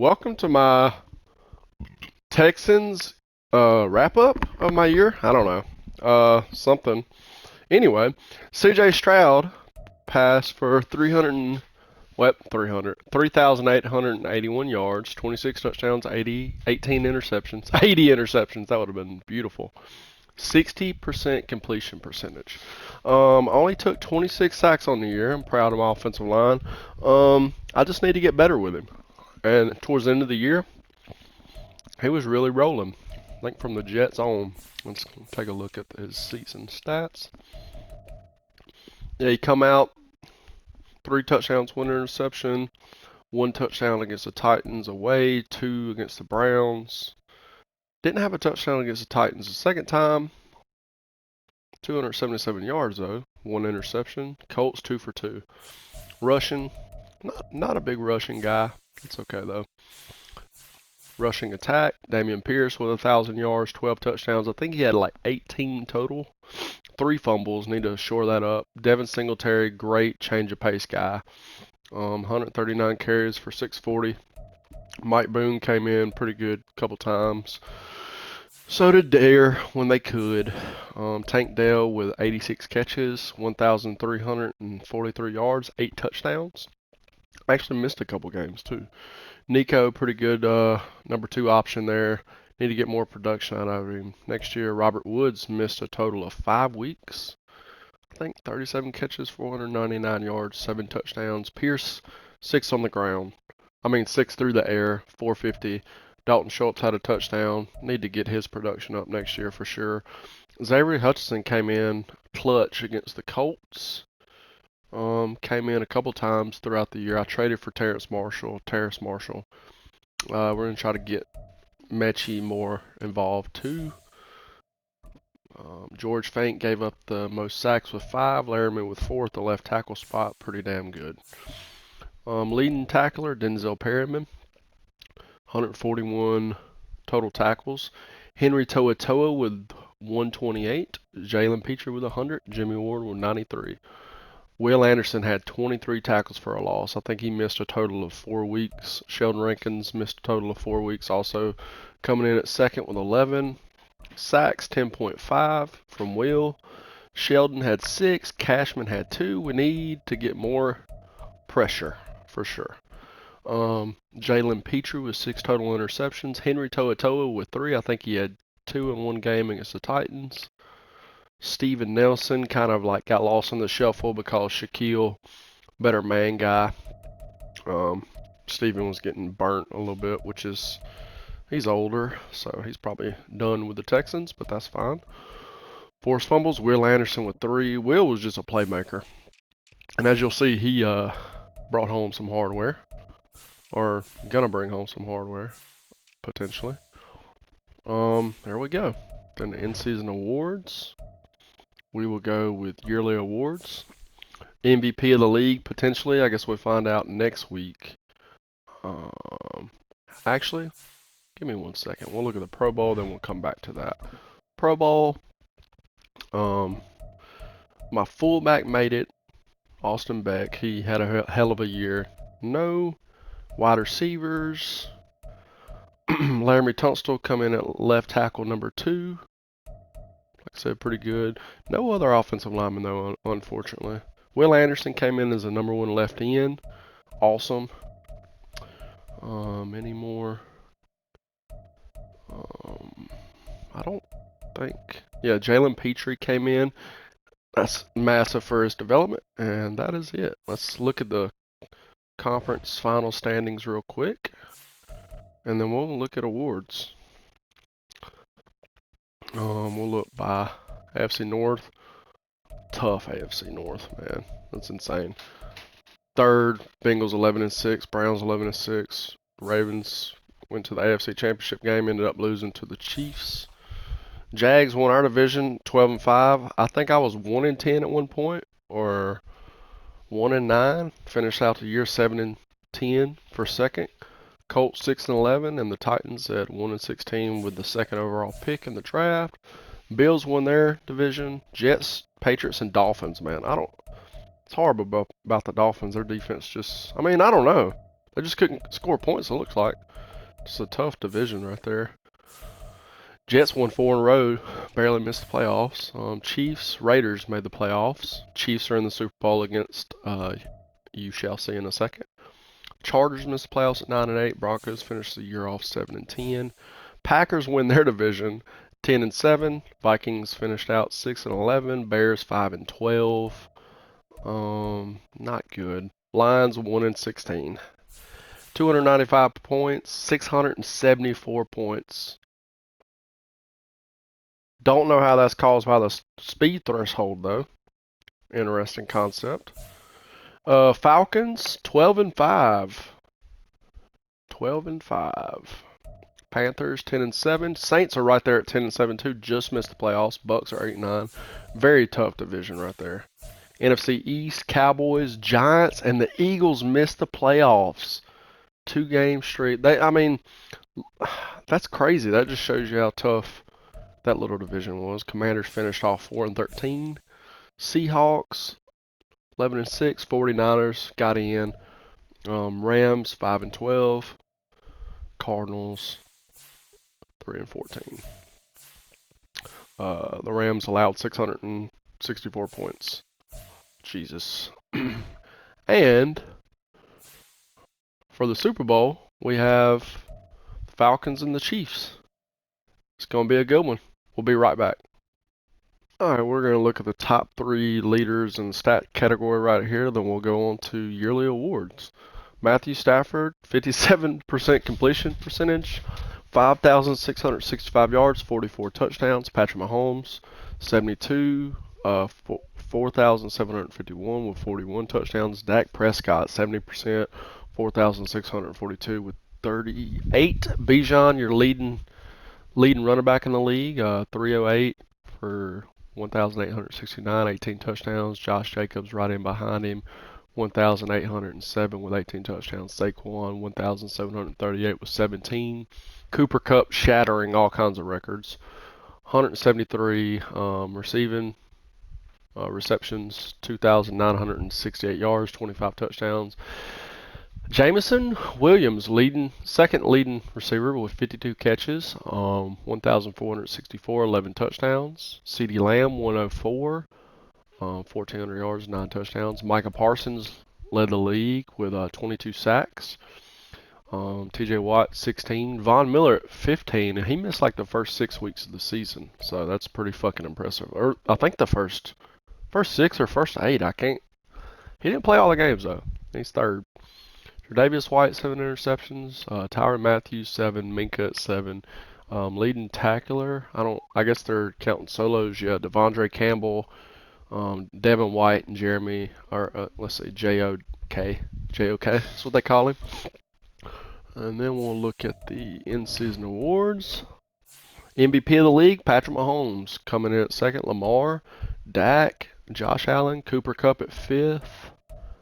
welcome to my Texans wrap up of my year. I don't know. Something. Anyway, CJ Stroud passed for 3,881 yards, 26 touchdowns, 18 interceptions. 80 interceptions. That would have been beautiful. 60% completion percentage. Only took 26 sacks on the year. I'm proud of my offensive line. I just need to get better with him. And towards the end of the year, he was really rolling. I think from the Jets on. Let's take a look at his season stats. Yeah, he come out 3 touchdowns, 1 interception, 1 touchdown against the Titans away, 2 against the Browns. Didn't have a touchdown against the Titans the second time. 277 yards though, 1 interception. Colts 2 for 2. Rushing, not a big rushing guy. It's okay though. Rushing attack, Damian Pierce with 1,000 yards, 12 touchdowns. I think he had like 18 total. 3 fumbles, need to shore that up. Devin Singletary, great change of pace guy. 139 carries for 640. Mike Boone came in pretty good a couple times. So did Dare when they could. Tank Dell with 86 catches, 1,343 yards, 8 touchdowns. Actually missed a couple games too. Nico, pretty good number 2 option there. Need to get more production out of him. Next year, Robert Woods missed a total of 5 weeks. I think 37 catches, 499 yards, 7 touchdowns. Pierce, 6 on the ground. 6 through the air, 450. Dalton Schultz had a touchdown. Need to get his production up next year for sure. Xavier Hutchinson came in clutch against the Colts. Came in a couple times throughout the year. I traded for Terrace Marshall. We're going to try to get Mechie more involved too. George Fant gave up the most sacks with 5. Laramie with 4 at the left tackle spot. Pretty damn good. Leading tackler, Denzel Perryman. 141 total tackles. Henry To'oTo'o with 128. Jalen Petrie with 100. Jimmy Ward with 93. Will Anderson had 23 tackles for a loss. I think he missed a total of 4 weeks. Sheldon Rankins missed a total of 4 weeks also. Coming in at second with 11. Sacks, 10.5 from Will. Sheldon had 6. Cashman had 2. We need to get more pressure for sure. Jalen Petrie with 6 total interceptions. Henry To'oTo'o with 3. I think he had 2 in one game against the Titans. Steven Nelson kind of like got lost in the shuffle because Shaquille, better man guy. Steven was getting burnt a little bit, which is, he's older, so he's probably done with the Texans, but that's fine. Forced fumbles, Will Anderson with 3. Will was just a playmaker. And as you'll see, he brought home some hardware. Or gonna bring home some hardware, potentially. There we go. Then the in-season awards. We will go with yearly awards. MVP of the league, potentially. I guess we'll find out next week. Actually, give me 1 second. We'll look at the Pro Bowl, then we'll come back to that. Pro Bowl. My fullback made it. Austin Beck. He had a hell of a year. No wide receivers. Laramie Tunstall come in at left tackle number 2. Like I said, pretty good. No other offensive lineman though, unfortunately. Will Anderson came in as a number 1 left end. Awesome. Any more? I don't think. Yeah, Jalen Petrie came in. That's massive for his development, and that is it. Let's look at the conference final standings real quick, and then we'll look at awards. We'll look by AFC North. Tough AFC North, man. That's insane. Third, Bengals 11-6, Browns 11-6. Ravens went to the AFC Championship game, ended up losing to the Chiefs. Jags won our division 12-5. I think I was 1-10 at one point, or 1-9. Finished out the year 7-10 for second. Colts 6-11, and the Titans at 1-16 with the second overall pick in the draft. Bills won their division. Jets, Patriots, and Dolphins. Man, It's horrible about the Dolphins. Their defense just, I don't know. They just couldn't score points, it looks like. It's a tough division right there. Jets won 4 in a row, barely missed the playoffs. Chiefs, Raiders made the playoffs. Chiefs are in the Super Bowl against, you shall see in a second. Chargers missed the playoffs at 9-8. Broncos finished the year off 7-10. Packers win their division 10-7. Vikings finished out 6-11. Bears 5-12. Not good. Lions 1-16. 295 points, 674 points. Don't know how that's caused by the speed threshold though. Interesting concept. Falcons 12-5. 12-5. Panthers 10-7. Saints are right there at 10-7 too. Just missed the playoffs. Bucks are 8-9. Very tough division right there. NFC East, Cowboys, Giants, and the Eagles missed the playoffs. 2-game streak. That's crazy. That just shows you how tough that little division was. Commanders finished off 4-13. Seahawks 11-6. 49ers got in. Rams 5-12. Cardinals 3-14. The Rams allowed 664 points. Jesus. And for the Super Bowl, we have the Falcons and the Chiefs. It's going to be a good one. We'll be right back. Alright, we're going to look at the top 3 leaders in the stat category right here. Then we'll go on to yearly awards. Matthew Stafford, 57% completion percentage, 5,665 yards, 44 touchdowns. Patrick Mahomes, 72, 4,751 with 41 touchdowns. Dak Prescott, 70%, 4,642 with 38. Bijan, your leading running back in the league, 308 for 1,869, 18 touchdowns. Josh Jacobs right in behind him, 1,807 with 18 touchdowns. Saquon, 1,738 with 17. Cooper Kupp shattering all kinds of records. 173 receiving receptions, 2,968 yards, 25 touchdowns. Jameson Williams, second leading receiver with 52 catches, 1,464, 11 touchdowns. CeeDee Lamb, 104, 1,400 yards, 9 touchdowns. Micah Parsons led the league with 22 sacks. TJ Watt, 16. Von Miller at 15, and he missed like the first 6 weeks of the season, so that's pretty fucking impressive. Or I think the first 6 or first 8. He didn't play all the games though. He's third. Tre'Davious White, 7 interceptions. Tyrann Matthews, 7. Minka at 7. Leading tackler, I guess they're counting solos. Yeah, Devondre Campbell, Devin White, and Jeremy, let's see, J-O-K. That's what they call him. And then we'll look at the in-season awards. MVP of the league, Patrick Mahomes coming in at 2nd. Lamar, Dak, Josh Allen, Cooper Kupp at 5th.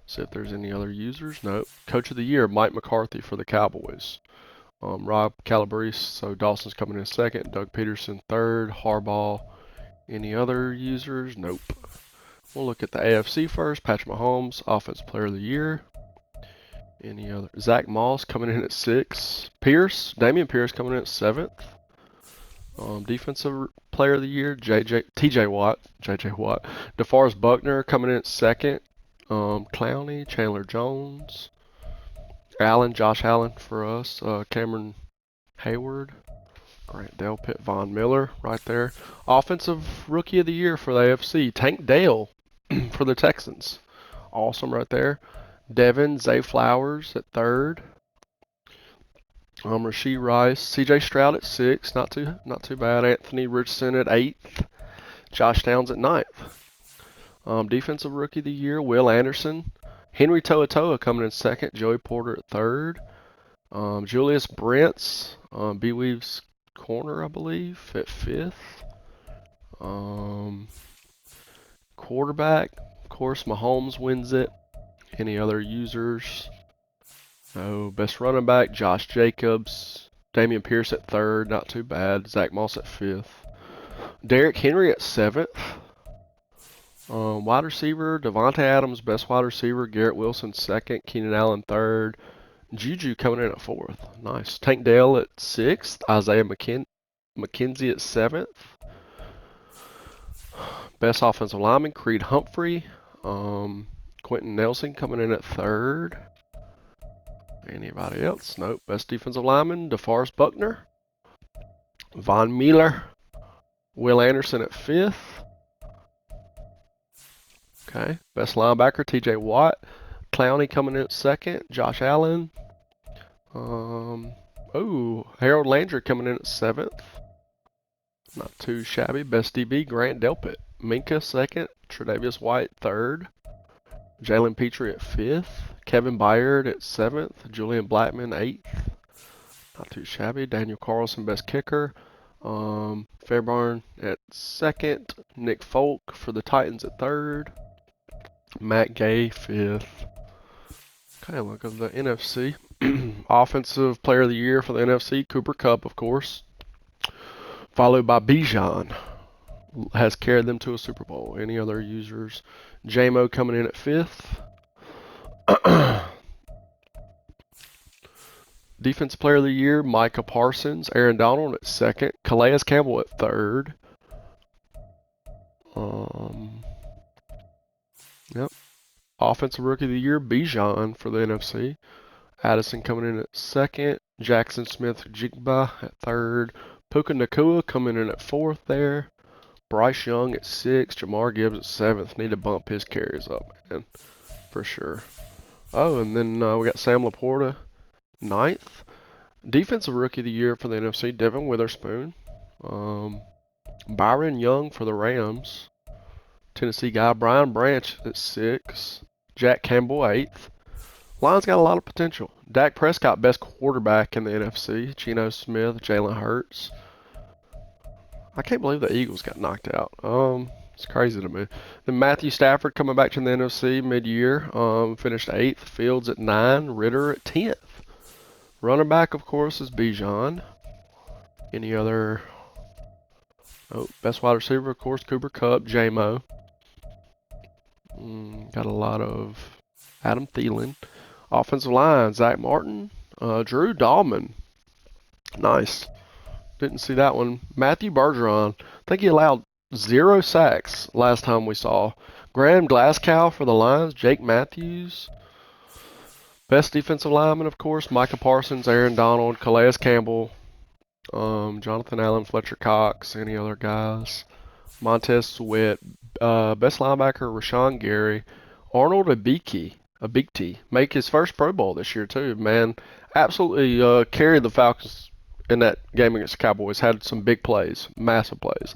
See if there's any other users. Nope. Coach of the year, Mike McCarthy for the Cowboys. Rob Calabrese, so Dawson's coming in 2nd. Doug Peterson 3rd. Harbaugh. Any other users? Nope. We'll look at the AFC first. Patrick Mahomes, Offensive Player of the Year. Any other? Zach Moss coming in at 6th. Damian Pierce coming in at 7th. Defensive Player of the Year, TJ Watt. DeForest Buckner coming in at 2nd. Clowney, Chandler Jones, Josh Allen for us, Cameron Hayward, Grant Delpit, Von Miller right there. Offensive Rookie of the Year for the AFC, Tank Dell for the Texans. Awesome right there. Devin Zay Flowers at 3rd. Rashee Rice, CJ Stroud at 6th, not too bad. Anthony Richardson at 8th. Josh Downs at 9th. Defensive Rookie of the Year, Will Anderson. Henry To'oTo'o coming in 2nd. Joey Porter at 3rd. Julius Brents, B-Weave's corner, I believe, at 5th. Quarterback, of course, Mahomes wins it. Any other users? No. Best running back, Josh Jacobs. Damian Pierce at 3rd, not too bad. Zach Moss at 5th. Derrick Henry at 7th. Wide receiver, Devontae Adams, best wide receiver. Garrett Wilson 2nd. Keenan Allen 3rd. Juju coming in at 4th. Nice. Tank Dell at 6th. Isaiah McKenzie at 7th. Best offensive lineman, Creed Humphrey. Quentin Nelson coming in at 3rd. Anybody else? Nope. Best defensive lineman, DeForest Buckner. Von Miller. Will Anderson at 5th. Okay. Best linebacker, TJ Watt. Clowney coming in at 2nd. Josh Allen. Harold Landry coming in at 7th. Not too shabby. Best DB, Grant Delpit. Minka 2nd. Tre'Davious White 3rd. Jalen Petrie at 5th. Kevin Byard at 7th. Julian Blackman 8th. Not too shabby. Daniel Carlson, best kicker. Fairbairn at 2nd. Nick Folk for the Titans at 3rd. Matt Gay 5th. Okay, look at the NFC. Offensive Player of the Year for the NFC, Cooper Kupp, of course. Followed by Bijan. Has carried them to a Super Bowl. Any other users? J-Mo coming in at 5th. Defensive Player of the Year, Micah Parsons. Aaron Donald at 2nd. Calais Campbell at 3rd. Yep. Offensive Rookie of the Year, Bijan for the NFC. Addison coming in at 2nd. Jackson Smith-Jigba at 3rd. Puka Nacua coming in at 4th there. Bryce Young at 6th. Jamar Gibbs at 7th. Need to bump his carries up, man, for sure. Oh, and then we got Sam Laporta, 9th. Defensive Rookie of the Year for the NFC, Devin Witherspoon. Byron Young for the Rams. Tennessee guy, Brian Branch at 6th. Jack Campbell, 8th. Lions got a lot of potential. Dak Prescott, best quarterback in the NFC. Geno Smith, Jalen Hurts. I can't believe the Eagles got knocked out. It's crazy to me. Then Matthew Stafford coming back to the NFC mid-year. Finished 8th. Fields at 9. Ritter at 10th. Running back, of course, is Bijan. Any other? Oh, best wide receiver, of course, Cooper Kupp, J-Mo. Got a lot of Adam Thielen. Offensive line, Zach Martin. Drew Dahlman. Nice. Didn't see that one. Matthew Bergeron. I think he allowed 0 sacks last time we saw. Graham Glasgow for the Lions. Jake Matthews. Best defensive lineman, of course, Micah Parsons, Aaron Donald, Calais Campbell, Jonathan Allen, Fletcher Cox, any other guys. Montez Sweat. Best linebacker, Rashawn Gary. Arnold Abiki. Make his first Pro Bowl this year, too. Man, absolutely carried the Falcons in that game against the Cowboys. Had some big plays, massive plays.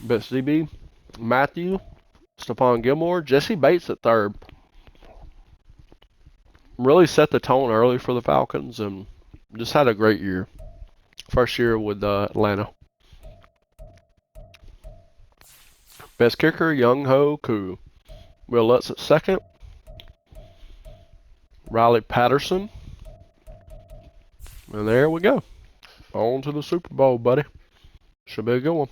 Best DB, Matthew, Stephon Gilmore, Jesse Bates at 3rd. Really set the tone early for the Falcons and just had a great year. First year with Atlanta. Best kicker, Young Ho Koo. Will Lutz at 2nd. Riley Patterson. And there we go. On to the Super Bowl, buddy. Should be a good one.